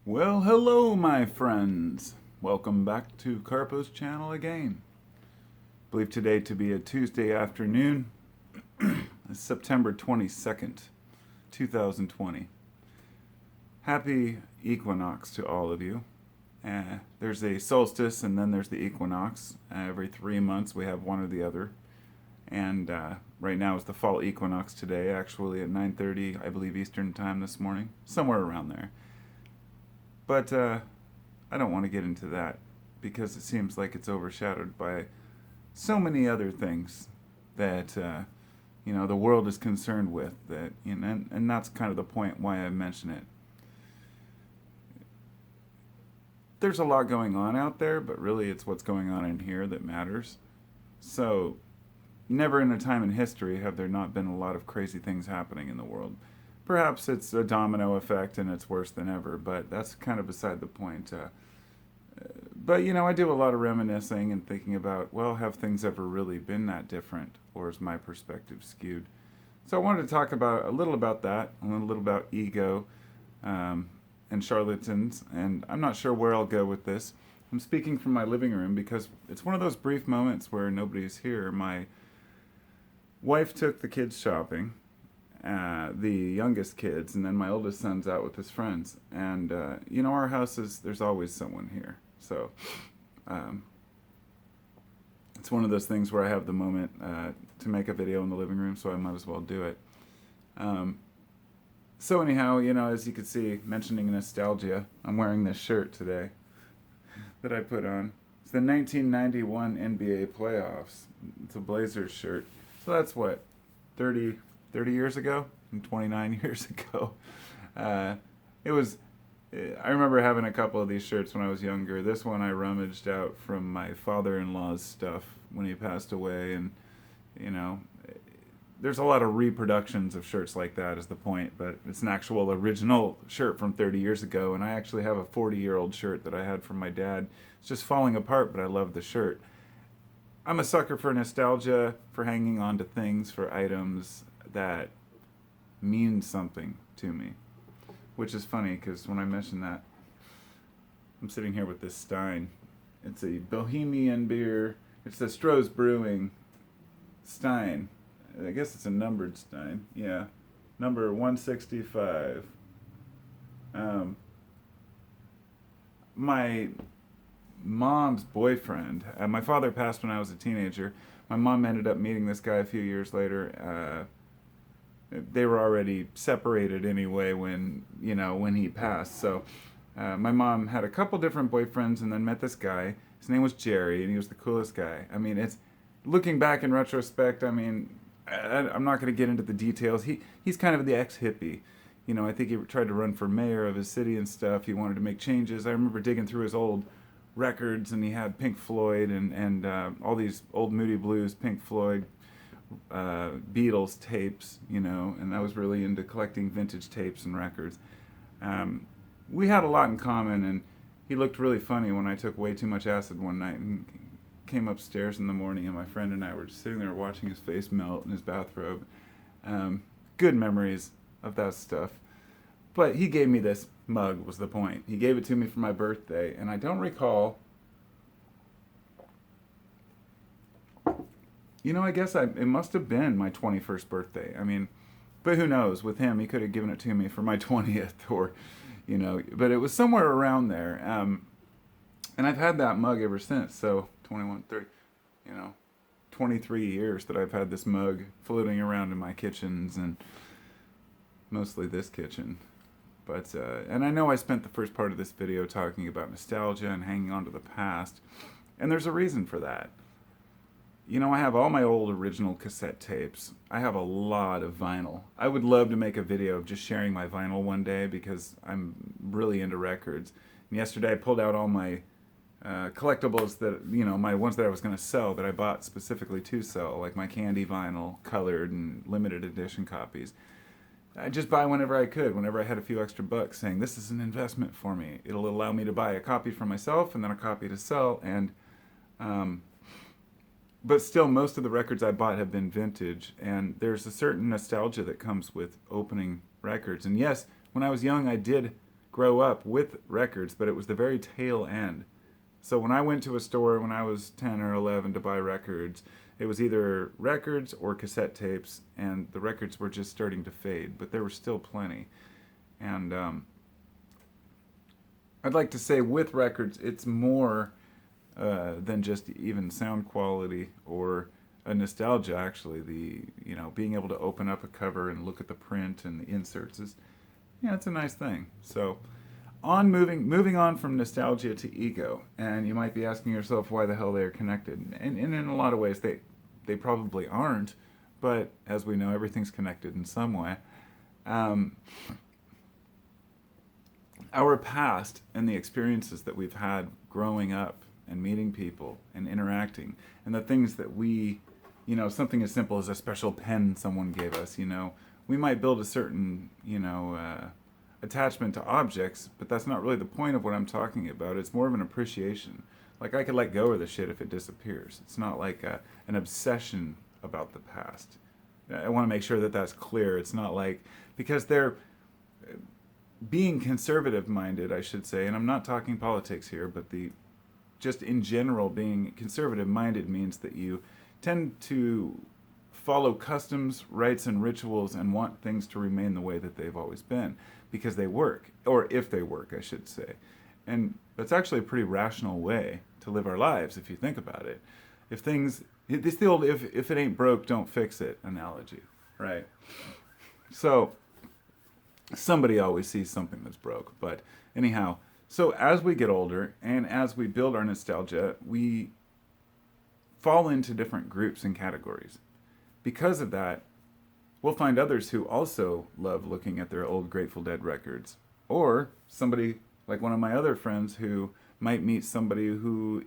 Well, hello, my friends. Welcome back to Carpo's channel again. I believe today to be a Tuesday afternoon, September 22nd, 2020. Happy equinox to all of you. There's a solstice and then there's the equinox. Every 3 months we have one or the other. And right now is the fall equinox today, actually at 9:30, I believe, Eastern time this morning. Somewhere around there. But I don't want to get into that because it seems like it's overshadowed by so many other things that the world is concerned with. That and that's kind of the point why I mention it. There's a lot going on out there, but really it's what's going on in here that matters. So, never in a time in history have there not been a lot of crazy things happening in the world. Perhaps it's a domino effect and it's worse than ever, but that's kind of beside the point. But I do a lot of reminiscing and thinking about, well, have things ever really been that different, or is my perspective skewed? So I wanted to talk about a little about that, a little about ego and charlatans, and I'm not sure where I'll go with this. I'm speaking from my living room because it's one of those brief moments where nobody's here. My wife took the kids shopping, the youngest kids, and then my oldest son's out with his friends. And our house there's always someone here. So um, it's one of those things where I have the moment to make a video in the living room, so I might as well do it. So anyhow, as you can see, mentioning nostalgia, I'm wearing this shirt today that I put on. It's the 1991 NBA playoffs. It's a Blazers shirt. So that's what, 30 years ago and 29 years ago. It was, I remember having a couple of these shirts when I was younger. This one I rummaged out from my father-in-law's stuff when he passed away. And, there's a lot of reproductions of shirts like that is the point, but it's an actual original shirt from 30 years ago. And I actually have a 40-year-old shirt that I had from my dad. It's just falling apart, but I love the shirt. I'm a sucker for nostalgia, for hanging on to things, for items that mean something to me. Which is funny, because when I mention that, I'm sitting here with this Stein. It's a Bohemian beer. It's the Stroh's Brewing Stein. I guess it's a numbered Stein. Yeah. Number 165. My mom's boyfriend. My father passed when I was a teenager. My mom ended up meeting this guy a few years later. They were already separated anyway when he passed. So my mom had a couple different boyfriends and then met this guy. His name was Jerry, and he was the coolest guy. I mean, it's looking back in retrospect. I mean, I'm not going to get into the details. He's kind of the ex-hippie. I think he tried to run for mayor of his city and stuff. He wanted to make changes. I remember digging through his old records, and he had Pink Floyd and all these old Moody Blues, Pink Floyd, Beatles tapes, and I was really into collecting vintage tapes and records. We had a lot in common, and he looked really funny when I took way too much acid one night and came upstairs in the morning, and my friend and I were just sitting there watching his face melt in his bathrobe. Good memories of that stuff. But he gave me this mug, was the point. He gave it to me for my birthday, and I don't recall. I guess it must have been my 21st birthday. I mean, but who knows? With him, he could have given it to me for my 20th or, but it was somewhere around there. And I've had that mug ever since. So 21, 30, 23 years that I've had this mug floating around in my kitchens, and mostly this kitchen. But, and I know I spent the first part of this video talking about nostalgia and hanging on to the past. And there's a reason for that. I have all my old original cassette tapes. I have a lot of vinyl. I would love to make a video of just sharing my vinyl one day because I'm really into records. And yesterday I pulled out all my collectibles that, my ones that I was going to sell that I bought specifically to sell, like my candy vinyl, colored and limited edition copies. I just buy whenever I could, whenever I had a few extra bucks, saying this is an investment for me. It'll allow me to buy a copy for myself and then a copy to sell. And but still, most of the records I bought have been vintage, and there's a certain nostalgia that comes with opening records. And yes, when I was young, I did grow up with records, but it was the very tail end. So when I went to a store when I was 10 or 11 to buy records, it was either records or cassette tapes, and the records were just starting to fade, but there were still plenty. And I'd like to say with records, it's more than just even sound quality or a nostalgia. Actually, being able to open up a cover and look at the print and the inserts is, it's a nice thing. So moving on from nostalgia to ego, and you might be asking yourself why the hell they are connected, and in a lot of ways they probably aren't, but as we know, everything's connected in some way. Our past and the experiences that we've had growing up and meeting people and interacting, and the things that something as simple as a special pen someone gave us, we might build a certain, attachment to objects, but that's not really the point of what I'm talking about. It's more of an appreciation. Like, I could let go of the shit if it disappears. It's not like an obsession about the past. I want to make sure that that's clear. It's not like, because they're being conservative minded, I should say, and I'm not talking politics here, but just in general, being conservative minded means that you tend to follow customs, rites, and rituals and want things to remain the way that they've always been because they work, or if they work, I should say. And that's actually a pretty rational way to live our lives if you think about it. It's the old if it ain't broke, don't fix it analogy, right? So somebody always sees something that's broke. But anyhow, so as we get older and as we build our nostalgia, we fall into different groups and categories. Because of that, we'll find others who also love looking at their old Grateful Dead records. Or somebody like one of my other friends who might meet somebody who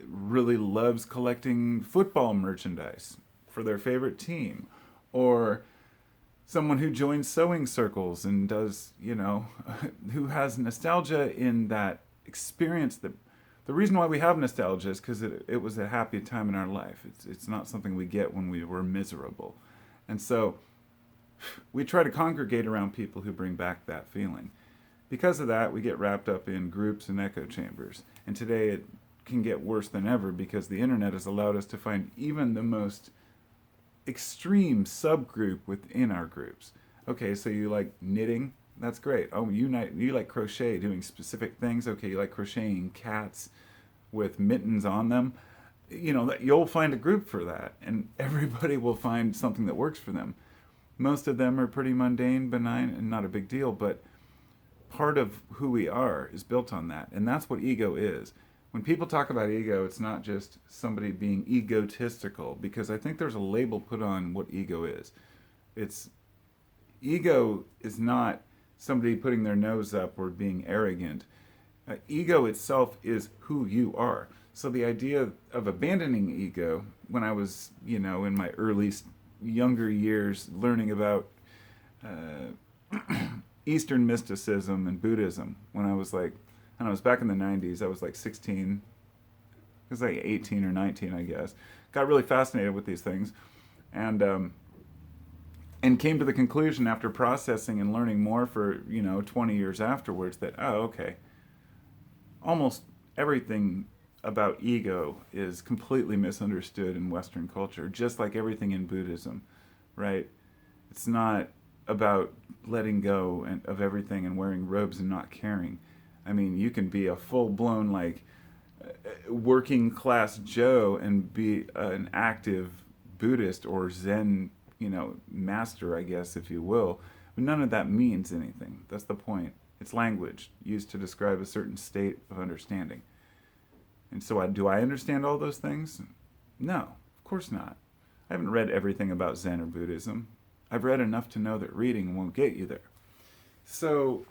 really loves collecting football merchandise for their favorite team. Or someone who joins sewing circles and does, who has nostalgia in that experience. The reason why we have nostalgia is because it was a happy time in our life. It's not something we get when we were miserable. And so we try to congregate around people who bring back that feeling. Because of that, we get wrapped up in groups and echo chambers. And today it can get worse than ever because the internet has allowed us to find even the most extreme subgroup within our groups. Okay, so you like knitting? That's great. Oh, you like crochet, doing specific things. Okay, you like crocheting cats with mittens on them. You'll find a group for that, and everybody will find something that works for them. Most of them are pretty mundane, benign, and not a big deal, but part of who we are is built on that, and that's what ego is. When people talk about ego, it's not just somebody being egotistical, because I think there's a label put on what ego is. Ego is not somebody putting their nose up or being arrogant. Ego itself is who you are. So the idea of abandoning ego, when I was, in my younger years, learning about Eastern mysticism and Buddhism, when I was back in the 90s, I was like 16, I was like 18 or 19, I guess. Got really fascinated with these things, and came to the conclusion after processing and learning more for 20 years afterwards that okay, almost everything about ego is completely misunderstood in Western culture, just like everything in Buddhism, right? It's not about letting go of everything and wearing robes and not caring. I mean, you can be a full-blown working class Joe and be an active Buddhist or Zen master, I guess, if you will. But none of that means anything. That's the point. It's language used to describe a certain state of understanding. And so do I understand all those things? No, of course not. I haven't read everything about Zen or Buddhism. I've read enough to know that reading won't get you there. So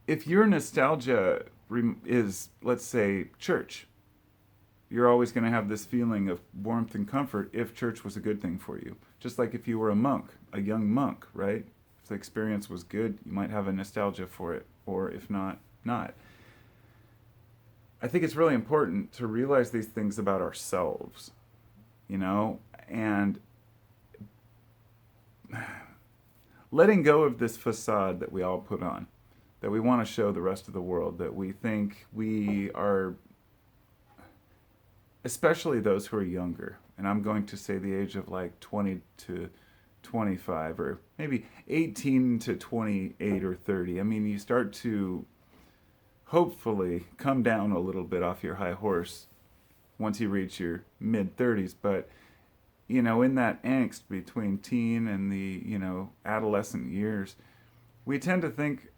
if your nostalgia is, let's say, church, you're always going to have this feeling of warmth and comfort if church was a good thing for you. Just like if you were a young monk, right? If the experience was good, you might have a nostalgia for it, or if not, not. I think it's really important to realize these things about ourselves, and letting go of this facade that we all put on, that we want to show the rest of the world, that we think we are, especially those who are younger, and I'm going to say the age of like 20 to 25, or maybe 18 to 28 or 30. I mean, you start to hopefully come down a little bit off your high horse once you reach your mid 30s. But, in that angst between teen and the, adolescent years, we tend to think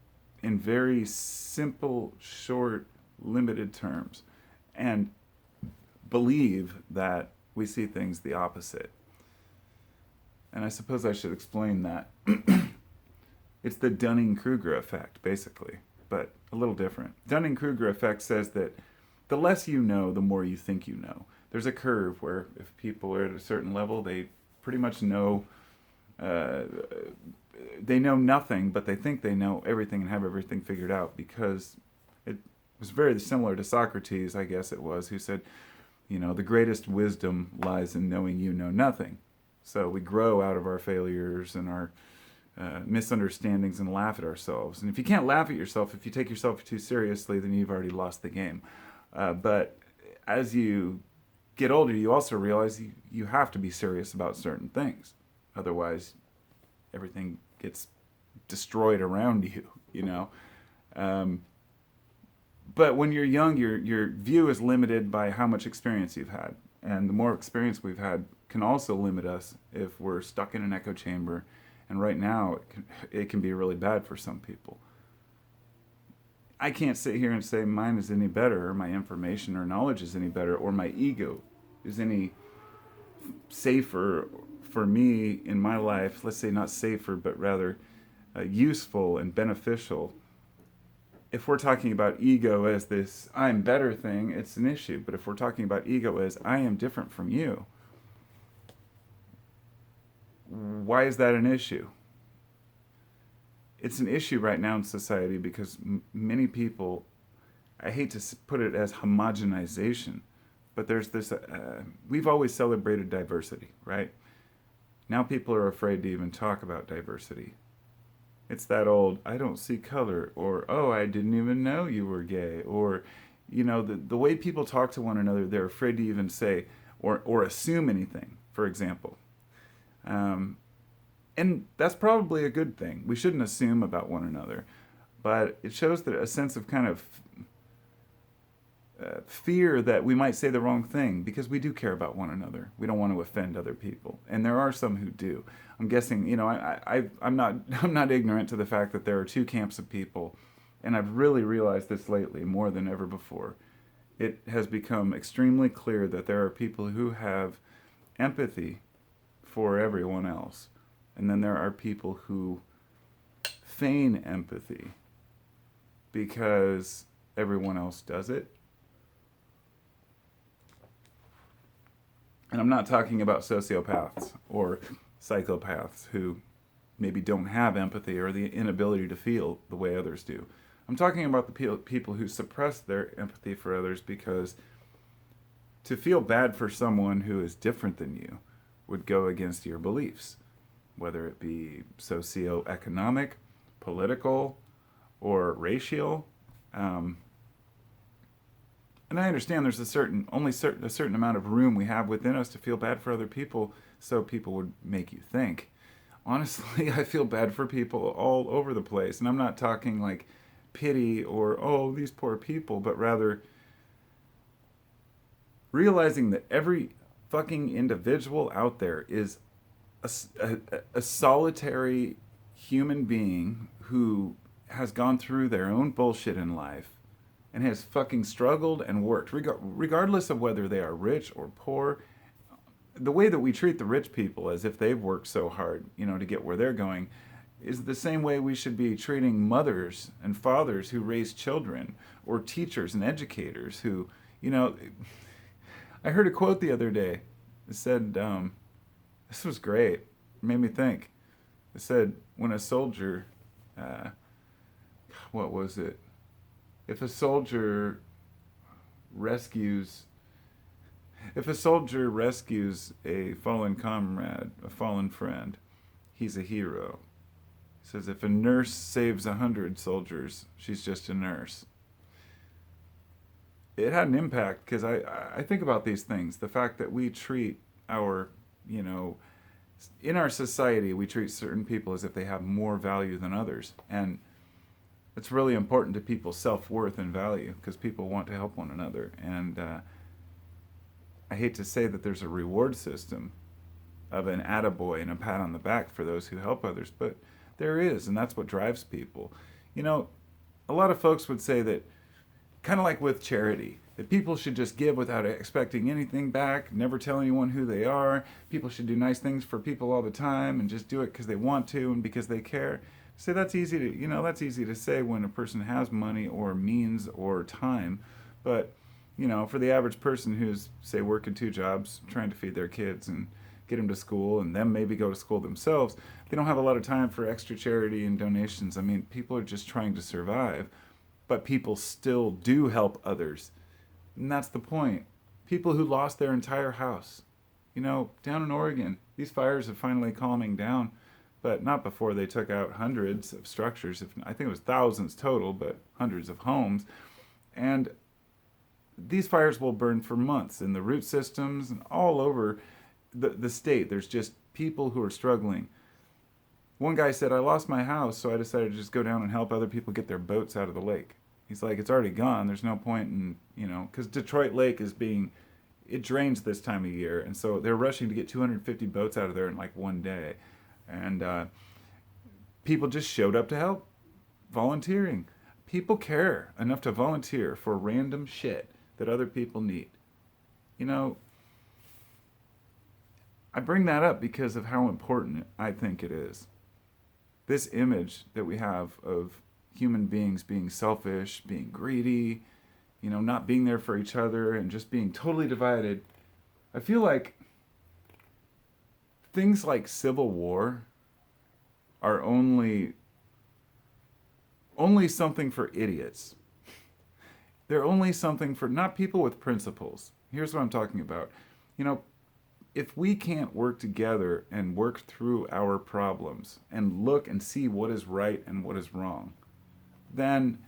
in very simple, short, limited terms and believe that we see things the opposite. And I suppose I should explain that. It's the Dunning-Kruger effect, basically, but a little different. Dunning-Kruger effect says that the less you know, the more you think you know. There's a curve where if people are at a certain level, they pretty much know, they know nothing, but they think they know everything and have everything figured out, because it was very similar to Socrates, I guess it was, who said, the greatest wisdom lies in knowing you know nothing. So we grow out of our failures and our misunderstandings and laugh at ourselves. And if you can't laugh at yourself, if you take yourself too seriously, then you've already lost the game. But as you get older, you also realize you have to be serious about certain things. Otherwise, everything gets destroyed around you, But when you're young, your view is limited by how much experience you've had. And the more experience we've had can also limit us if we're stuck in an echo chamber. And right now, it can be really bad for some people. I can't sit here and say mine is any better, or my information or knowledge is any better, or my ego is any safer for me in my life. Let's say not safer, but rather useful and beneficial. If we're talking about ego as this I'm better thing, it's an issue. But if we're talking about ego as I am different from you, why is that an issue? It's an issue right now in society because many people, I hate to put it as homogenization, but there's this, we've always celebrated diversity, right? Now people are afraid to even talk about diversity. It's that old, I don't see color, or, oh, I didn't even know you were gay, or, the way people talk to one another, they're afraid to even say or assume anything, for example. And that's probably a good thing. We shouldn't assume about one another. But it shows that a sense of kind of fear that we might say the wrong thing, because we do care about one another. We don't want to offend other people. And there are some who do. I'm guessing, I'm not ignorant to the fact that there are two camps of people. And I've really realized this lately more than ever before. It has become extremely clear that there are people who have empathy for everyone else. And then there are people who feign empathy because everyone else does it. And I'm not talking about sociopaths or psychopaths who maybe don't have empathy or the inability to feel the way others do. I'm talking about the people who suppress their empathy for others because to feel bad for someone who is different than you would go against your beliefs, whether it be socioeconomic, political, or racial. And I understand there's a certain amount of room we have within us to feel bad for other people, so people would make you think. Honestly, I feel bad for people all over the place, and I'm not talking like pity or, oh, these poor people, but rather realizing that every fucking individual out there is a solitary human being who has gone through their own bullshit in life and has fucking struggled and worked, regardless of whether they are rich or poor. The way that we treat the rich people as if they've worked so hard, to get where they're going, is the same way we should be treating mothers and fathers who raise children, or teachers and educators who, I heard a quote the other day. It said, this was great. It made me think. It said, when a soldier, what was it? If a soldier rescues a fallen comrade, a fallen friend, he's a hero. It says if a nurse saves 100 soldiers, she's just a nurse. It had an impact because I think about these things. The fact that we treat our, you know, in our society, we treat certain people as if they have more value than others. And it's really important to people's self-worth and value because people want to help one another. And I hate to say that there's a reward system of an attaboy and a pat on the back for those who help others, but there is, and that's what drives people. You know, a lot of folks would say that, kind of like with charity, that people should just give without expecting anything back, never tell anyone who they are. People should do nice things for people all the time and just do it because they want to and because they care. So that's easy to, that's easy to say when a person has money or means or time, but for the average person who's, say, working 2 jobs, trying to feed their kids and get them to school and then maybe go to school themselves, they don't have a lot of time for extra charity and donations. I mean, people are just trying to survive, but people still do help others. And that's the point. People who lost their entire house. Down in Oregon, these fires are finally calming down, but not before they took out hundreds of structures. I think it was thousands total, but hundreds of homes. And these fires will burn for months in the root systems and all over the state. There's just people who are struggling. One guy said, I lost my house, so I decided to just go down and help other people get their boats out of the lake. He's like, it's already gone. There's no point in, because Detroit Lake it drains this time of year. And so they're rushing to get 250 boats out of there in like one day. And people just showed up to help, volunteering. People care enough to volunteer for random shit that other people need. I bring that up because of how important I think it is. This image that we have of human beings being selfish, being greedy, not being there for each other and just being totally divided. I feel like things like civil war are only something for idiots. They're only something for not people with principles. Here's what I'm talking about. If we can't work together and work through our problems and look and see what is right and what is wrong, then,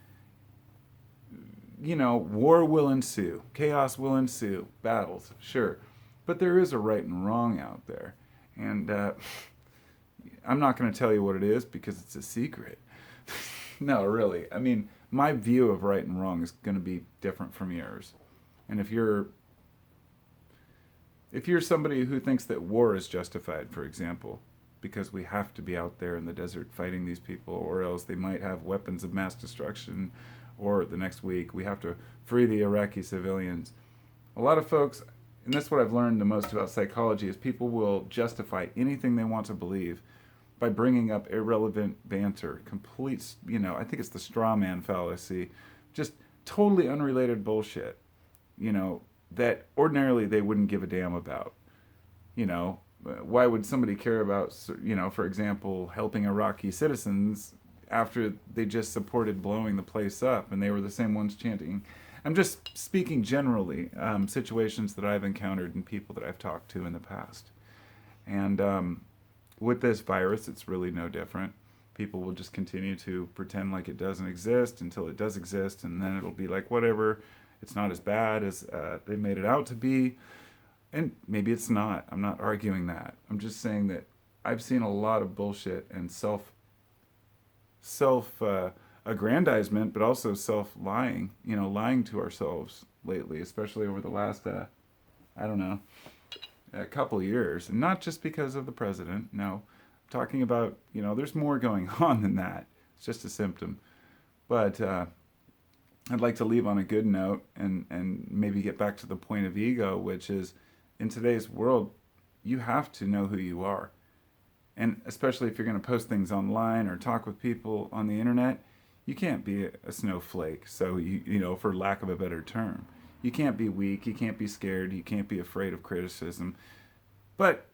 war will ensue. Chaos will ensue. Battles, sure. But there is a right and wrong out there. And I'm not going to tell you what it is because it's a secret. No, really. I mean, my view of right and wrong is going to be different from yours. And if you're somebody who thinks that war is justified, for example, because we have to be out there in the desert fighting these people, or else they might have weapons of mass destruction, or the next week we have to free the Iraqi civilians. A lot of folks, and that's what I've learned the most about psychology, is people will justify anything they want to believe by bringing up irrelevant banter, complete, I think it's the straw man fallacy, just totally unrelated bullshit, that ordinarily they wouldn't give a damn about. Why would somebody care about, for example, helping Iraqi citizens after they just supported blowing the place up and they were the same ones chanting? I'm just speaking generally, situations that I've encountered and people that I've talked to in the past. And with this virus, it's really no different. People will just continue to pretend like it doesn't exist until it does exist, and then it'll be like, whatever, it's not as bad as they made it out to be. And maybe it's not. I'm not arguing that. I'm just saying that I've seen a lot of bullshit and self aggrandizement, but also self-lying, lying to ourselves lately, especially over the last, a couple years. And not just because of the president. No, I'm talking about, there's more going on than that. It's just a symptom. But I'd like to leave on a good note and maybe get back to the point of ego, which is, in today's world, you have to know who you are. And especially if you're going to post things online or talk with people on the internet, you can't be a snowflake. So, for lack of a better term, you can't be weak, you can't be scared, you can't be afraid of criticism. But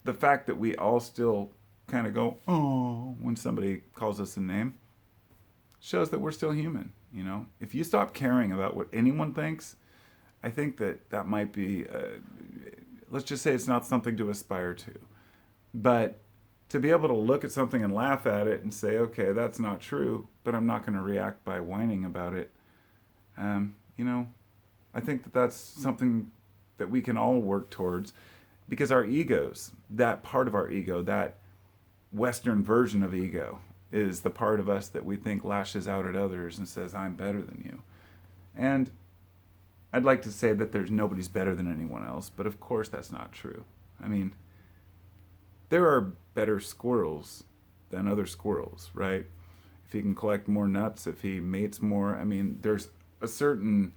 the fact that we all still kind of go, oh, when somebody calls us a name, shows that we're still human. If you stop caring about what anyone thinks, I think that might be, let's just say it's not something to aspire to. But to be able to look at something and laugh at it and say, okay, that's not true, but I'm not going to react by whining about it. You know, I think that that's something that we can all work towards, because our egos, that part of our ego, that Western version of ego, is the part of us that we think lashes out at others and says, I'm better than you. And I'd like to say that there's nobody's better than anyone else, but of course that's not true. I mean, there are better squirrels than other squirrels, right? If he can collect more nuts, if he mates more, I mean, there's a certain,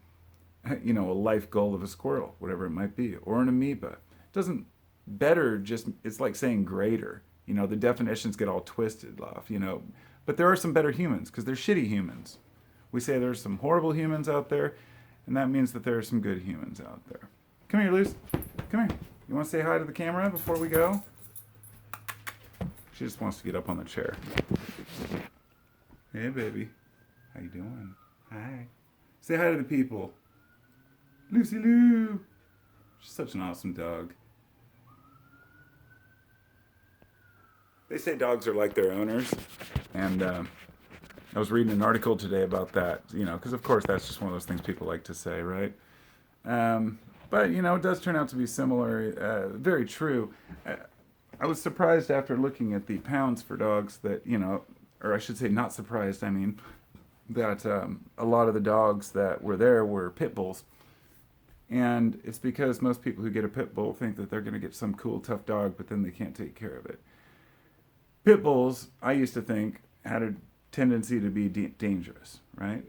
a life goal of a squirrel, whatever it might be, or an amoeba. It doesn't better just, it's like saying greater. The definitions get all twisted off, But there are some better humans, because they're shitty humans. We say there's some horrible humans out there, and that means that there are some good humans out there. Come here, Luce. Come here. You want to say hi to the camera before we go? She just wants to get up on the chair. Hey, baby. How you doing? Hi. Say hi to the people. Lucy Lou. She's such an awesome dog. They say dogs are like their owners, and I was reading an article today about that, because of course that's just one of those things people like to say, right? But, it does turn out to be similar, very true. I was surprised after looking at the pounds for dogs that, or I should say not surprised, I mean, that a lot of the dogs that were there were pit bulls. And it's because most people who get a pit bull think that they're going to get some cool, tough dog, but then they can't take care of it. Pit bulls, I used to think, had a tendency to be dangerous, right?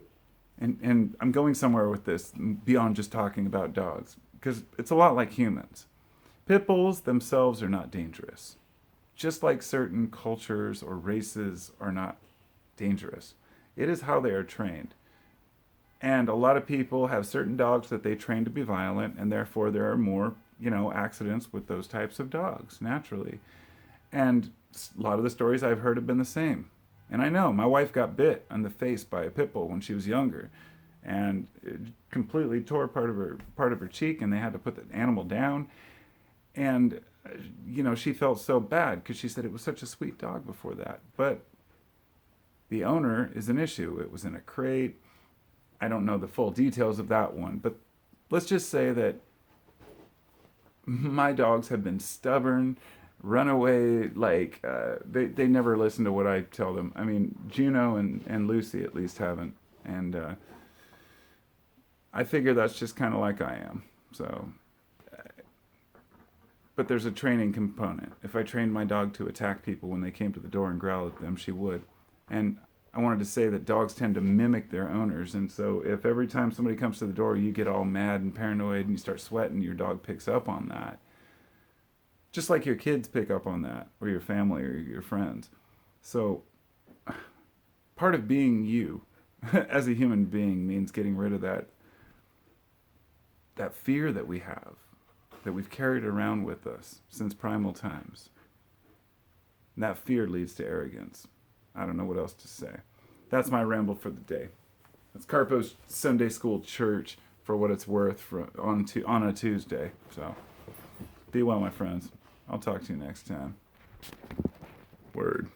And I'm going somewhere with this beyond just talking about dogs, because it's a lot like humans. Pit bulls themselves are not dangerous, just like certain cultures or races are not dangerous. It is how they are trained. And a lot of people have certain dogs that they train to be violent, and therefore there are more, accidents with those types of dogs, naturally. And a lot of the stories I've heard have been the same. And I know, my wife got bit on the face by a pit bull when she was younger, and it completely tore part of her cheek, and they had to put the animal down. And, she felt so bad because she said it was such a sweet dog before that. But the owner is an issue. It was in a crate. I don't know the full details of that one, but let's just say that my dogs have been stubborn, run away, they never listen to what I tell them. I mean, Juno and Lucy at least haven't. And I figure that's just kind of like I am. So, but there's a training component. If I trained my dog to attack people when they came to the door and growl at them, she would. And I wanted to say that dogs tend to mimic their owners. And so if every time somebody comes to the door, you get all mad and paranoid and you start sweating, your dog picks up on that. Just like your kids pick up on that, or your family, or your friends. So part of being you as a human being means getting rid of that fear that we have, that we've carried around with us since primal times. And that fear leads to arrogance. I don't know what else to say. That's my ramble for the day. That's Carpo's Sunday School Church, for what it's worth, on a Tuesday. So be well, my friends. I'll talk to you next time. Word.